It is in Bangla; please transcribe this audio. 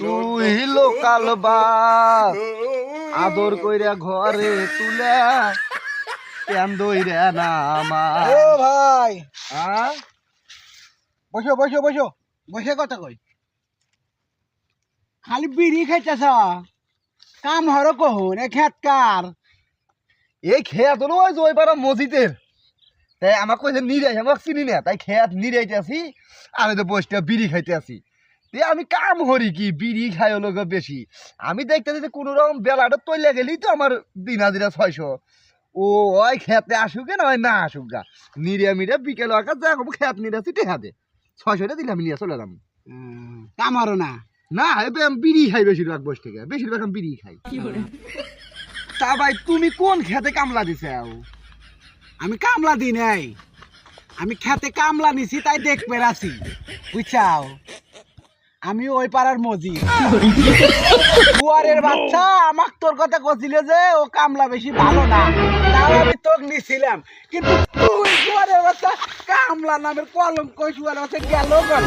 তুই লোকাল বাস আদর কইরা ঘরে তুলে কেন দইরে না আমার ও ভাই হ্যাঁ বসো বসো বসো বসে কথা কই খালি বিড়ি খাইতেছ কাম হরো কহুন এ খেত কার এই খেত হলো ওই যে ওই পাড়া মসজিদের তাই আমাকে কইছে নিরাই আমাকে চিনি না তাই খেত নিরাইতে আসি আমি তো বসতে বিড়ি খাইতে আসি আমি কাম করি কি বিড়ি খাই হলো বেশি আমি দেখতে দিতে কোনো রকম বেলাটা তৈলে গেলেই তো আমার দিন হাজিরা 600 ও ওই খেতে আসুক না ওই না আসুক গা নিরিয়া মিরিয়া বিকেল আকাশ যা খেত নিরাছি টেহা দে 600টা দিলে আমি নিয়ে চলে যাম কাম হরো না না এবার আমি বিড়ি খাই বেশিরভাগ বসে থেকে বেশিরভাগ আমি বিড়ি খাই তা ভাই তুমি কোন খেতে কামলা দিছে আমি কামলা দিই নাই আমি খেতে কামলা নিছি তাই দেখবে আসি বুঝছাও আমি ওই পাড়ার মজি বুয়ারের বাচ্চা আমাক তোর কথা কছিল যে ও কামলা বেশি ভালো না তাও আমি তোক নিছিলাম কিন্তু তুই বুয়ারের বাচ্চা কামলা নামের কলঙ্ক বুয়ারের বাচ্চা গেল গেল